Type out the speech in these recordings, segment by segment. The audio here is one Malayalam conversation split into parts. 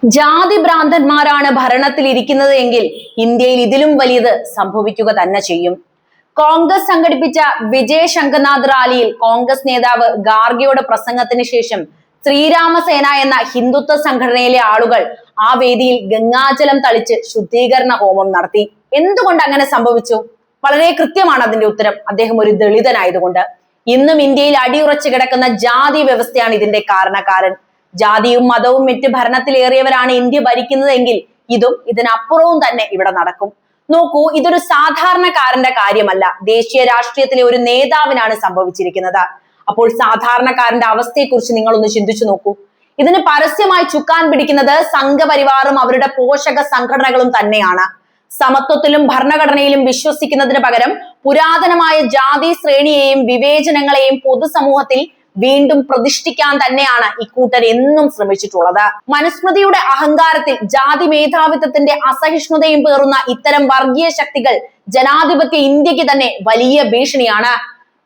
ജാതി ഭ്രാന്തന്മാരാണ് ഭരണത്തിൽ ഇരിക്കുന്നത് എങ്കിൽ ഇന്ത്യയിൽ ഇതിലും വലിയത് സംഭവിക്കുക തന്നെ ചെയ്യും. കോൺഗ്രസ് സംഘടിപ്പിച്ച വിജയ് ശങ്കനാഥ് റാലിയിൽ കോൺഗ്രസ് നേതാവ് ഖാർഗെയുടെ പ്രസംഗത്തിന് ശേഷം ശ്രീരാമസേന എന്ന ഹിന്ദുത്വ സംഘടനയിലെ ആളുകൾ ആ വേദിയിൽ ഗംഗാജലം തളിച്ച് ശുദ്ധീകരണ ഹോമം നടത്തി. എന്തുകൊണ്ട് അങ്ങനെ സംഭവിച്ചു? വളരെ കൃത്യമാണ് അതിന്റെ ഉത്തരം. അദ്ദേഹം ഒരു ദളിതനായതുകൊണ്ട്. ഇന്നും ഇന്ത്യയിൽ അടിയുറച്ചു കിടക്കുന്ന ജാതി വ്യവസ്ഥയാണ് ഇതിന്റെ കാരണക്കാരൻ. ജാതിയും മതവും വിറ്റ് ഭരണത്തിലേറിയവരാണ് ഇന്ത്യ ഭരിക്കുന്നതെങ്കിൽ ഇതും ഇതിനപ്പുറവും തന്നെ ഇവിടെ നടക്കും. നോക്കൂ, ഇതൊരു സാധാരണക്കാരന്റെ കാര്യമല്ല, ദേശീയ രാഷ്ട്രീയത്തിലെ ഒരു നേതാവിനാണ് സംഭവിച്ചിരിക്കുന്നത്. അപ്പോൾ സാധാരണക്കാരന്റെ അവസ്ഥയെക്കുറിച്ച് നിങ്ങളൊന്ന് ചിന്തിച്ചു നോക്കൂ. ഇതിന് പരസ്യമായി ചുക്കാൻ പിടിക്കുന്നത് സംഘപരിവാറും അവരുടെ പോഷക സംഘടനകളും തന്നെയാണ്. സമത്വത്തിലും ഭരണഘടനയിലും വിശ്വസിക്കുന്നതിന് പകരം പുരാതനമായ ജാതി ശ്രേണിയെയും വിവേചനങ്ങളെയും പൊതുസമൂഹത്തിൽ വീണ്ടും പ്രതിഷ്ഠിക്കാൻ തന്നെയാണ് ഇക്കൂട്ടർ എന്നും ശ്രമിച്ചിട്ടുള്ളത്. മനുസ്മൃതിയുടെ അഹങ്കാരത്തിൽ ജാതി മേധാവിത്വത്തിന്റെ അസഹിഷ്ണുതയും പേറുന്ന ഇത്തരം വർഗീയ ശക്തികൾ ജനാധിപത്യ ഇന്ത്യക്ക് തന്നെ വലിയ ഭീഷണിയാണ്.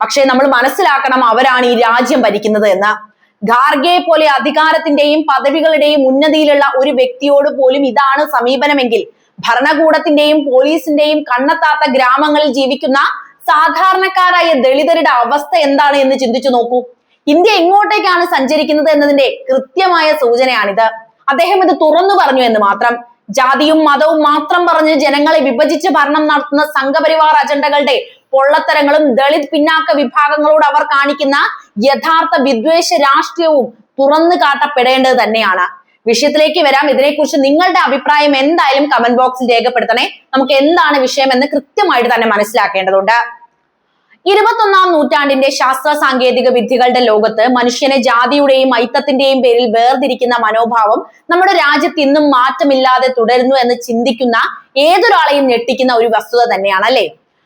പക്ഷേ നമ്മൾ മനസ്സിലാക്കണം, അവരാണ് ഈ രാജ്യം ഭരിക്കുന്നത് എന്ന്. ഖാർഗെയെ പോലെ അധികാരത്തിന്റെയും പദവികളുടെയും ഉന്നതിയിലുള്ള ഒരു വ്യക്തിയോട് പോലും ഇതാണ് സമീപനമെങ്കിൽ ഭരണകൂടത്തിന്റെയും പോലീസിന്റെയും കണ്ണെത്താത്ത ഗ്രാമങ്ങളിൽ ജീവിക്കുന്ന സാധാരണക്കാരായ ദളിതരുടെ അവസ്ഥ എന്താണ് എന്ന് ചിന്തിച്ചു നോക്കൂ. ഇന്ത്യ എങ്ങോട്ടേക്കാണ് സഞ്ചരിക്കുന്നത് എന്നതിന്റെ കൃത്യമായ സൂചനയാണിത്. അദ്ദേഹം ഇത് തുറന്നു പറഞ്ഞു എന്ന് മാത്രം. ജാതിയും മതവും മാത്രം പറഞ്ഞ് ജനങ്ങളെ വിഭജിച്ച് ഭരണം നടത്തുന്ന സംഘപരിവാർ അജണ്ടകളുടെ പൊള്ളത്തരങ്ങളും ദളിത് പിന്നാക്ക വിഭാഗങ്ങളോട് അവർ കാണിക്കുന്ന യഥാർത്ഥ വിദ്വേഷ രാഷ്ട്രീയവും തുറന്നു കാട്ടപ്പെടേണ്ടത് തന്നെയാണ്. വിഷയത്തിലേക്ക് വരാം. ഇതിനെക്കുറിച്ച് നിങ്ങളുടെ അഭിപ്രായം എന്തായാലും കമന്റ് ബോക്സിൽ രേഖപ്പെടുത്തണേ. നമുക്ക് എന്താണ് വിഷയം എന്ന് കൃത്യമായിട്ട് തന്നെ മനസ്സിലാക്കേണ്ടതുണ്ട്. 21ാം നൂറ്റാണ്ടിന്റെ ശാസ്ത്ര സാങ്കേതിക വിദ്യകളുടെ ലോകത്ത് മനുഷ്യനെ ജാതിയുടെയും ഐത്തത്തിന്റെയും പേരിൽ വേർതിരിക്കുന്ന മനോഭാവം നമ്മുടെ രാജ്യത്ത് ഇന്നും മാറ്റമില്ലാതെ തുടരുന്നു എന്ന് ചിന്തിക്കുന്ന ഏതൊരാളെയും ഞെട്ടിക്കുന്ന ഒരു വസ്തുത തന്നെയാണ്, അല്ലെ?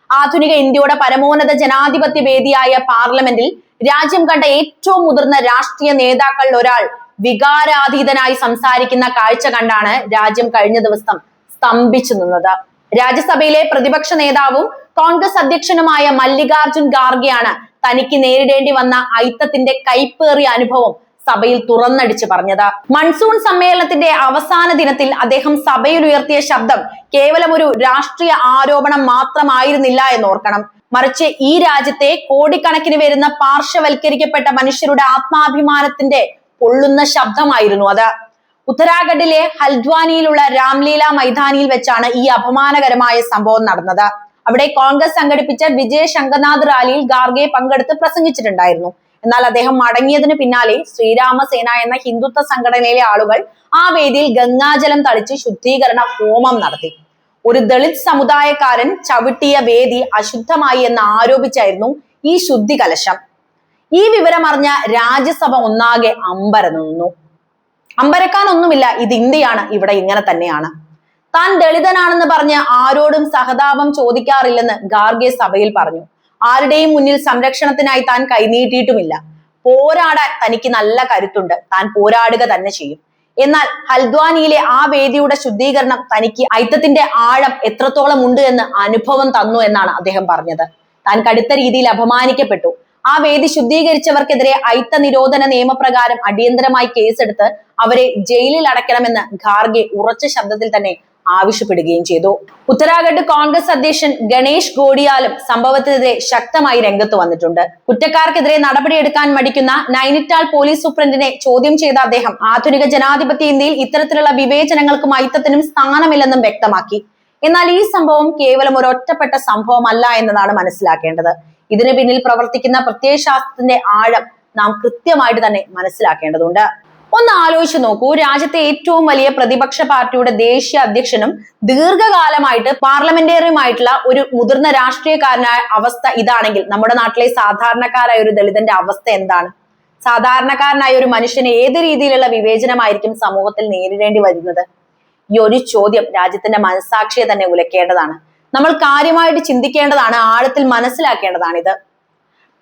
ആധുനിക ഇന്ത്യയുടെ പരമോന്നത ജനാധിപത്യ വേദിയായ പാർലമെന്റിൽ രാജ്യം കണ്ട ഏറ്റവും മുതിർന്ന രാഷ്ട്രീയ നേതാക്കളിൽ ഒരാൾ വികാരാതീതനായി സംസാരിക്കുന്ന കാഴ്ച കണ്ടാണ് രാജ്യം കഴിഞ്ഞ ദിവസം സ്തംഭിച്ചു നിന്നത്. രാജ്യസഭയിലെ പ്രതിപക്ഷ നേതാവും കോൺഗ്രസ് അധ്യക്ഷനുമായ മല്ലികാർജുൻ ഖാർഗെയാണ് തനിക്ക് നേരിടേണ്ടി വന്ന ഐത്തത്തിന്റെ കൈപ്പേറിയ അനുഭവം സഭയിൽ തുറന്നടിച്ച് പറഞ്ഞത്. മൺസൂൺ സമ്മേളനത്തിന്റെ അവസാന ദിനത്തിൽ അദ്ദേഹം സഭയിൽ ഉയർത്തിയ ശബ്ദം കേവലം ഒരു രാഷ്ട്രീയ ആരോപണം മാത്രമായിരുന്നില്ല എന്നോർക്കണം. മറിച്ച് ഈ രാജ്യത്തെ കോടിക്കണക്കിന് വരുന്ന പാർശ്വവൽക്കരിക്കപ്പെട്ട മനുഷ്യരുടെ ആത്മാഭിമാനത്തിന്റെ പൊള്ളുന്ന ശബ്ദമായിരുന്നു അത്. ഉത്തരാഖണ്ഡിലെ ഹൽദ്വാനിയിലുള്ള രാംലീല മൈതാനിയിൽ വെച്ചാണ് ഈ അപമാനകരമായ സംഭവം നടന്നത്. അവിടെ കോൺഗ്രസ് സംഘടിപ്പിച്ച വിജയ് ശങ്കനാഥ് റാലിയിൽ ഖാർഗെ പങ്കെടുത്ത് പ്രസംഗിച്ചിട്ടുണ്ടായിരുന്നു. എന്നാൽ അദ്ദേഹം മടങ്ങിയതിന് പിന്നാലെ ശ്രീരാമസേന എന്ന ഹിന്ദുത്വ സംഘടനയിലെ ആളുകൾ ആ വേദിയിൽ ഗംഗാജലം തളിച്ച് ശുദ്ധീകരണ ഹോമം നടത്തി. ഒരു ദളിത് സമുദായക്കാരൻ ചവിട്ടിയ വേദി അശുദ്ധമായി എന്ന് ആരോപിച്ചായിരുന്നു ഈ ശുദ്ധി കലശം. ഈ വിവരം അറിഞ്ഞ രാജ്യസഭ ഒന്നാകെ അമ്പരന്നു. അമ്പരക്കാനൊന്നുമില്ല, ഇത് ഇന്ത്യയാണ്, ഇവിടെ ഇങ്ങനെ തന്നെയാണ്. താൻ ദളിതനാണെന്ന് പറഞ്ഞ് ആരോടും സഹതാപം ചോദിക്കാറില്ലെന്ന് ഖാർഗെ സഭയിൽ പറഞ്ഞു. ആരുടെയും മുന്നിൽ സംരക്ഷണത്തിനായി താൻ കൈനീട്ടിയിട്ടുമില്ല. പോരാടാൻ തനിക്ക് നല്ല കരുത്തുണ്ട്, താൻ പോരാടുക തന്നെ ചെയ്യും. എന്നാൽ ഹൽദ്വാനിയിലെ ആ വേദിയുടെ ശുദ്ധീകരണം തനിക്ക് ഐത്തത്തിന്റെ ആഴം എത്രത്തോളം ഉണ്ട് എന്ന് അനുഭവം തന്നു എന്നാണ് അദ്ദേഹം പറഞ്ഞത്. താൻ കടുത്ത രീതിയിൽ അപമാനിക്കപ്പെട്ടു. ആ വേദി ശുദ്ധീകരിച്ചവർക്കെതിരെ ഐത്ത നിരോധന നിയമപ്രകാരം അടിയന്തരമായി കേസെടുത്ത് അവരെ ജയിലിൽ അടയ്ക്കണമെന്ന് ഖാർഗെ ഉറച്ച ശബ്ദത്തിൽ തന്നെ ആവശ്യപ്പെടുകയും ചെയ്തു. ഉത്തരാഖണ്ഡ് കോൺഗ്രസ് അധ്യക്ഷൻ ഗണേഷ് ഗോഡിയാലും സംഭവത്തിനെതിരെ ശക്തമായി രംഗത്ത് വന്നിട്ടുണ്ട്. കുറ്റക്കാർക്കെതിരെ നടപടിയെടുക്കാൻ മടിക്കുന്ന നൈനിറ്റാൾ പോലീസ് സൂപ്രണ്ടിനെ ചോദ്യം ചെയ്ത അദ്ദേഹം ആധുനിക ജനാധിപത്യ ഇന്ത്യയിൽ ഇത്തരത്തിലുള്ള വിവേചനങ്ങൾക്കും ഐത്തത്തിനും സ്ഥാനമില്ലെന്നും വ്യക്തമാക്കി. എന്നാൽ ഈ സംഭവം കേവലം ഒരു ഒറ്റപ്പെട്ട സംഭവമല്ല എന്നതാണ് മനസ്സിലാക്കേണ്ടത്. ഇതിന് പിന്നിൽ പ്രവർത്തിക്കുന്ന പ്രത്യയശാസ്ത്രത്തിന്റെ ആഴം നാം കൃത്യമായിട്ട് തന്നെ മനസ്സിലാക്കേണ്ടതുണ്ട്. ഒന്ന് ആലോചിച്ച് നോക്കൂ, രാജ്യത്തെ ഏറ്റവും വലിയ പ്രതിപക്ഷ പാർട്ടിയുടെ ദേശീയ അധ്യക്ഷനും ദീർഘകാലമായിട്ട് പാർലമെന്റേറിയമായിട്ടുള്ള ഒരു മുതിർന്ന രാഷ്ട്രീയക്കാരനായ അവസ്ഥ ഇതാണെങ്കിൽ നമ്മുടെ നാട്ടിലെ സാധാരണക്കാരായ ഒരു ദളിതന്റെ അവസ്ഥ എന്താണ്? സാധാരണക്കാരനായ ഒരു മനുഷ്യന് ഏത് രീതിയിലുള്ള വിവേചനമായിരിക്കും സമൂഹത്തിൽ നേരിടേണ്ടി വരുന്നത്? ഈ ഒരു ചോദ്യം രാജ്യത്തിന്റെ മനസാക്ഷിയെ തന്നെ ഉലക്കേണ്ടതാണ്. നമ്മൾ കാര്യമായിട്ട് ചിന്തിക്കേണ്ടതാണ്, ആഴത്തിൽ മനസ്സിലാക്കേണ്ടതാണിത്.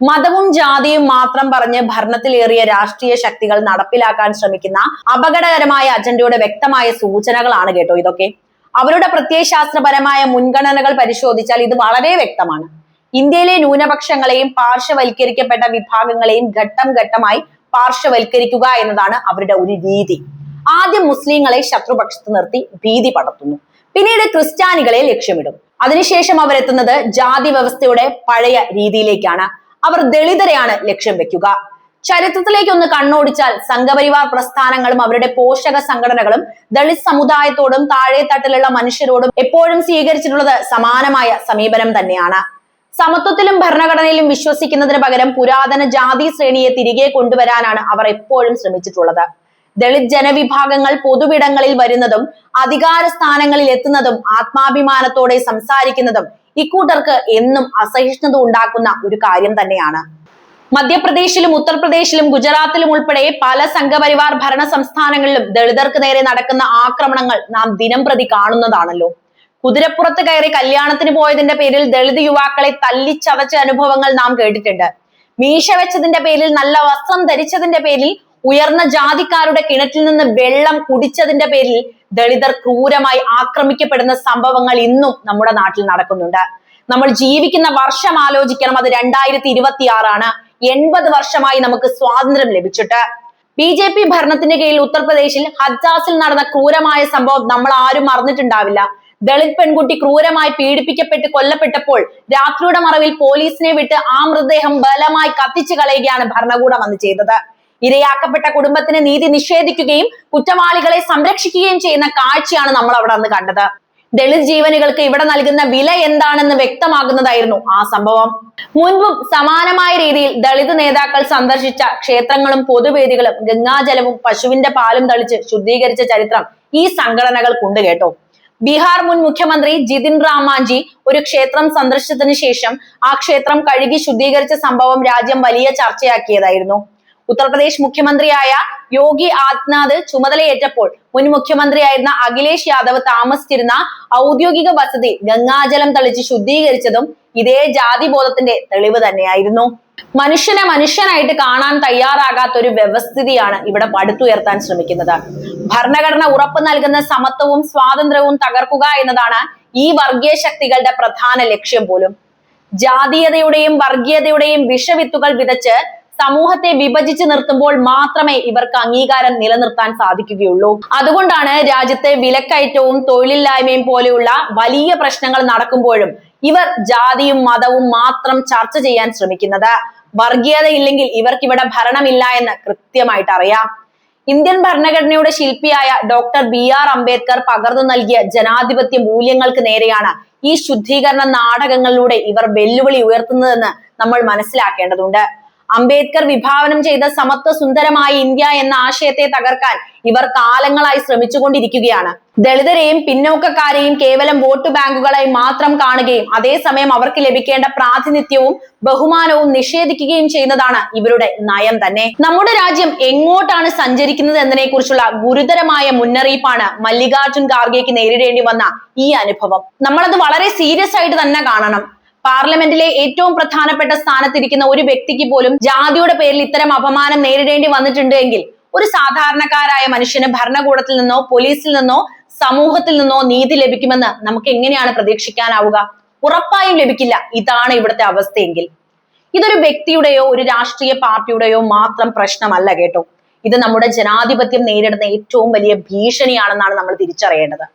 മതവും ജാതിയും മാത്രം പറഞ്ഞ് ഭരണത്തിലേറിയ രാഷ്ട്രീയ ശക്തികൾ നടപ്പിലാക്കാൻ ശ്രമിക്കുന്ന അപകടകരമായ അജണ്ടയുടെ വ്യക്തമായ സൂചനകളാണ് കേട്ടോ ഇതൊക്കെ. അവരുടെ പ്രത്യയശാസ്ത്രപരമായ മുൻഗണനകൾ പരിശോധിച്ചാൽ ഇത് വളരെ വ്യക്തമാണ്. ഇന്ത്യയിലെ ന്യൂനപക്ഷങ്ങളെയും പാർശ്വവൽക്കരിക്കപ്പെട്ട വിഭാഗങ്ങളെയും ഘട്ടം ഘട്ടമായി പാർശ്വവൽക്കരിക്കുക എന്നതാണ് അവരുടെ ഒരു രീതി. ആദ്യം മുസ്ലിങ്ങളെ ശത്രുപക്ഷത്ത് നിർത്തി ഭീതി പടർത്തുന്നു, പിന്നീട് ക്രിസ്ത്യാനികളെ ലക്ഷ്യമിടും. അതിനുശേഷം അവരെത്തുന്നത് ജാതി വ്യവസ്ഥയുടെ പഴയ രീതിയിലേക്കാണ്. അവർ ദളിതരെയാണ് ലക്ഷ്യം വെക്കുക. ചരിത്രത്തിലേക്ക് ഒന്ന് കണ്ണോടിച്ചാൽ സംഘപരിവാർ പ്രസ്ഥാനങ്ങളും അവരുടെ പോഷക സംഘടനകളും ദളിത് സമുദായത്തോടും താഴെ തട്ടിലുള്ള മനുഷ്യരോടും എപ്പോഴും സ്വീകരിച്ചിട്ടുള്ളത് സമാനമായ സമീപനം തന്നെയാണ്. സമത്വത്തിലും ഭരണഘടനയിലും വിശ്വസിക്കുന്നതിന് പകരം പുരാതന ജാതി ശ്രേണിയെ തിരികെ കൊണ്ടുവരാനാണ് അവർ എപ്പോഴും ശ്രമിച്ചിട്ടുള്ളത്. ദളിത് ജനവിഭാഗങ്ങൾ പൊതുവിടങ്ങളിൽ വരുന്നതും അധികാര സ്ഥാനങ്ങളിൽ എത്തുന്നതും ആത്മാഭിമാനത്തോടെ സംസാരിക്കുന്നതും ഇക്കൂട്ടർക്ക് എന്നും അസഹിഷ്ണുത ഉണ്ടാക്കുന്ന ഒരു കാര്യം തന്നെയാണ്. മധ്യപ്രദേശിലും ഉത്തർപ്രദേശിലും ഗുജറാത്തിലും ഉൾപ്പെടെ പല സംഘപരിവാർ ഭരണ സംസ്ഥാനങ്ങളിലും ദളിതർക്ക് നേരെ നടക്കുന്ന ആക്രമണങ്ങൾ നാം ദിനം പ്രതി കാണുന്നതാണല്ലോ. കുതിരപ്പുറത്ത് കയറി കല്യാണത്തിന് പോയതിന്റെ പേരിൽ ദളിത് യുവാക്കളെ തല്ലിച്ചതച്ച അനുഭവങ്ങൾ നാം കേട്ടിട്ടുണ്ട്. മീശ വെച്ചതിന്റെ പേരിൽ, നല്ല വസ്ത്രം ധരിച്ചതിന്റെ പേരിൽ, ഉയർന്ന ജാതിക്കാരുടെ കിണറ്റിൽ നിന്ന് വെള്ളം കുടിച്ചതിന്റെ പേരിൽ ദളിതർ ക്രൂരമായി ആക്രമിക്കപ്പെടുന്ന സംഭവങ്ങൾ ഇന്നും നമ്മുടെ നാട്ടിൽ നടക്കുന്നുണ്ട്. നമ്മൾ ജീവിക്കുന്ന വർഷം ആലോചിക്കണം, അത് 2026 80 വർഷമായി നമുക്ക് സ്വാതന്ത്ര്യം ലഭിച്ചിട്ട്. BJP ഭരണത്തിന്റെ കീഴിൽ ഉത്തർപ്രദേശിൽ ഹജ്ജാസിൽ നടന്ന ക്രൂരമായ സംഭവം നമ്മൾ ആരും മറന്നിട്ടുണ്ടാവില്ല. ദളിത് പെൺകുട്ടി ക്രൂരമായി പീഡിപ്പിക്കപ്പെട്ട് കൊല്ലപ്പെട്ടപ്പോൾ രാത്രിയുടെ മറവിൽ പോലീസിനെ വിട്ട് ആ മൃതദേഹം ബലമായി കത്തിച്ചു കളയുകയാണ് ഭരണകൂടം അന്ന് ചെയ്തത്. ഇരയാക്കപ്പെട്ട കുടുംബത്തിന് നീതി നിഷേധിക്കുകയും കുറ്റവാളികളെ സംരക്ഷിക്കുകയും ചെയ്യുന്ന കാഴ്ചയാണ് നമ്മൾ അവിടെ അന്ന് കണ്ടത്. ദളിത് ജീവനുകൾക്ക് ഇവിടെ നൽകുന്ന വില എന്താണെന്ന് വ്യക്തമാകുന്നതായിരുന്നു ആ സംഭവം. മുൻപും സമാനമായ രീതിയിൽ ദളിത് നേതാക്കൾ സന്ദർശിച്ച ക്ഷേത്രങ്ങളും പൊതുവേദികളും ഗംഗാജലവും പശുവിന്റെ പാലും തളിച്ച് ശുദ്ധീകരിച്ച ചരിത്രം ഈ സംഘടനകൾക്കുണ്ട് കേട്ടോ. ബീഹാർ മുൻ മുഖ്യമന്ത്രി ജിതിൻ റാം മാഞ്ചി ഒരു ക്ഷേത്രം സന്ദർശിച്ചതിന് ശേഷം ആ ക്ഷേത്രം കഴുകി ശുദ്ധീകരിച്ച സംഭവം രാജ്യം വലിയ ചർച്ചയാക്കിയതായിരുന്നു. ഉത്തർപ്രദേശ് മുഖ്യമന്ത്രിയായ യോഗി ആദിത്യനാഥ് ചുമതലയേറ്റപ്പോൾ മുൻ മുഖ്യമന്ത്രിയായിരുന്ന അഖിലേഷ് യാദവ് താമസിച്ചിരുന്ന ഔദ്യോഗിക വസതി ഗംഗാജലം തളിച്ച് ശുദ്ധീകരിച്ചതും ഇതേ ജാതിബോധത്തിന്റെ തെളിവ് തന്നെയായിരുന്നു. മനുഷ്യനെ മനുഷ്യനായിട്ട് കാണാൻ തയ്യാറാകാത്ത ഒരു വ്യവസ്ഥിതിയാണ് ഇവിടെ പടുത്തുയർത്താൻ ശ്രമിക്കുന്നത്. ഭരണഘടന ഉറപ്പ് നൽകുന്ന സമത്വവും സ്വാതന്ത്ര്യവും തകർക്കുക എന്നതാണ് ഈ വർഗീയ ശക്തികളുടെ പ്രധാന ലക്ഷ്യം പോലും. ജാതീയതയുടെയും വർഗീയതയുടെയും വിഷവിത്തുകൾ വിതച്ച് സമൂഹത്തെ വിഭജിച്ച് നിർത്തുമ്പോൾ മാത്രമേ ഇവർക്ക് അംഗീകാരം നിലനിർത്താൻ സാധിക്കുകയുള്ളൂ. അതുകൊണ്ടാണ് രാജ്യത്തെ വിലക്കയറ്റവും തൊഴിലില്ലായ്മയും പോലെയുള്ള വലിയ പ്രശ്നങ്ങൾ നടക്കുമ്പോഴും ഇവർ ജാതിയും മതവും മാത്രം ചർച്ച ചെയ്യാൻ ശ്രമിക്കുന്നത്. വർഗീയത ഇല്ലെങ്കിൽ ഇവർക്കിവിടെ ഭരണമില്ല എന്ന് കൃത്യമായിട്ട് അറിയാം. ഇന്ത്യൻ ഭരണഘടനയുടെ ശില്പിയായ ഡോക്ടർ BR അംബേദ്കർ പകർന്നു നൽകിയ ജനാധിപത്യ മൂല്യങ്ങൾക്ക് നേരെയാണ് ഈ ശുദ്ധീകരണ നാടകങ്ങളിലൂടെ ഇവർ വെല്ലുവിളി ഉയർത്തുന്നതെന്ന് നമ്മൾ മനസ്സിലാക്കേണ്ടതുണ്ട്. അംബേദ്കർ വിഭാവനം ചെയ്ത സമത്വ സുന്ദരമായ ഇന്ത്യ എന്ന ആശയത്തെ തകർക്കാൻ ഇവർ കാലങ്ങളായി ശ്രമിച്ചുകൊണ്ടിരിക്കുകയാണ്. ദളിതരെയും പിന്നോക്കക്കാരെയും കേവലം വോട്ട് ബാങ്കുകളായി മാത്രം കാണുകയും അതേസമയം അവർക്ക് ലഭിക്കേണ്ട പ്രാതിനിധ്യവും ബഹുമാനവും നിഷേധിക്കുകയും ചെയ്യുന്നതാണ് ഇവരുടെ നയം തന്നെ. നമ്മുടെ രാജ്യം എങ്ങോട്ടാണ് സഞ്ചരിക്കുന്നത് എന്നതിനെ കുറിച്ചുള്ള ഗുരുതരമായ മുന്നറിയിപ്പാണ് മല്ലികാർജുൻ ഖാർഗെക്ക് നേരിടേണ്ടി വന്ന ഈ അനുഭവം. നമ്മളത് വളരെ സീരിയസ് ആയിട്ട് തന്നെ കാണണം. പാർലമെന്റിലെ ഏറ്റവും പ്രധാനപ്പെട്ട സ്ഥാനത്തിരിക്കുന്ന ഒരു വ്യക്തിക്ക് പോലും ജാതിയുടെ പേരിൽ ഇത്തരം അപമാനം നേരിടേണ്ടി വന്നിട്ടുണ്ട് എങ്കിൽ ഒരു സാധാരണക്കാരായ മനുഷ്യന് ഭരണകൂടത്തിൽ നിന്നോ പോലീസിൽ നിന്നോ സമൂഹത്തിൽ നിന്നോ നീതി ലഭിക്കുമെന്ന് നമുക്ക് എങ്ങനെയാണ് പ്രതീക്ഷിക്കാനാവുക? ഉറപ്പായും ലഭിക്കില്ല. ഇതാണ് ഇവിടുത്തെ അവസ്ഥയെങ്കിൽ. ഇതൊരു വ്യക്തിയുടെയോ ഒരു രാഷ്ട്രീയ പാർട്ടിയുടെയോ മാത്രം പ്രശ്നമല്ല കേട്ടോ. ഇത് നമ്മുടെ ജനാധിപത്യം നേരിടുന്ന ഏറ്റവും വലിയ ഭീഷണിയാണെന്നാണ് നമ്മൾ തിരിച്ചറിയേണ്ടത്.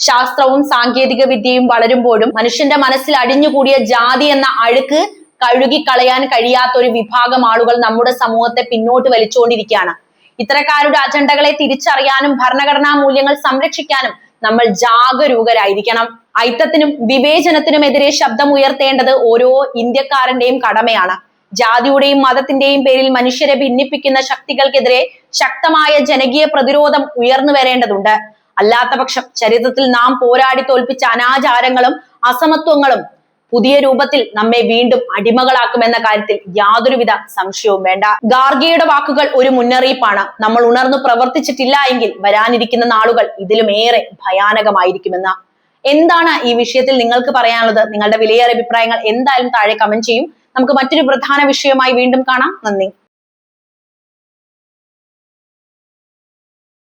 ശാസ്ത്രവും സാങ്കേതിക വിദ്യയും വളരുമ്പോഴും മനുഷ്യന്റെ മനസ്സിൽ അടിഞ്ഞുകൂടിയ ജാതി എന്ന അഴുക്ക് കഴുകിക്കളയാൻ കഴിയാത്ത ഒരു വിഭാഗം ആളുകൾ നമ്മുടെ സമൂഹത്തെ പിന്നോട്ട് വലിച്ചുകൊണ്ടിരിക്കുകയാണ്. ഇത്തരക്കാരുടെ അജണ്ടകളെ തിരിച്ചറിയാനും ഭരണഘടനാ മൂല്യങ്ങൾ സംരക്ഷിക്കാനും നമ്മൾ ജാഗരൂകരായിരിക്കണം. ഐക്യത്തിനും വിവേചനത്തിനുമെതിരെ ശബ്ദം ഉയർത്തേണ്ടത് ഓരോ ഇന്ത്യക്കാരന്റെയും കടമയാണ്. ജാതിയുടെയും മതത്തിന്റെയും പേരിൽ മനുഷ്യരെ ഭിന്നിപ്പിക്കുന്ന ശക്തികൾക്കെതിരെ ശക്തമായ ജനകീയ പ്രതിരോധം ഉയർന്നു വരേണ്ടതുണ്ട്. അല്ലാത്ത പക്ഷം ചരിത്രത്തിൽ നാം പോരാടി തോൽപ്പിച്ച അനാചാരങ്ങളും അസമത്വങ്ങളും പുതിയ രൂപത്തിൽ നമ്മെ വീണ്ടും അടിമകളാക്കുമെന്ന കാര്യത്തിൽ യാതൊരുവിധ സംശയവും വേണ്ട. ഖാർഗെയുടെ വാക്കുകൾ ഒരു മുന്നറിയിപ്പാണ്. നമ്മൾ ഉണർന്നു പ്രവർത്തിച്ചിട്ടില്ല എങ്കിൽ വരാനിരിക്കുന്ന നാളുകൾ ഇതിലുമേറെ ഭയാനകമായിരിക്കുമെന്ന്. എന്താണ് ഈ വിഷയത്തിൽ നിങ്ങൾക്ക് പറയാനുള്ളത്? നിങ്ങളുടെ വിലയേറിയ അഭിപ്രായങ്ങൾ എന്തായാലും താഴെ കമന്റ് ചെയ്യും. നമുക്ക് മറ്റൊരു പ്രധാന വിഷയമായി വീണ്ടും കാണാം. നന്ദി.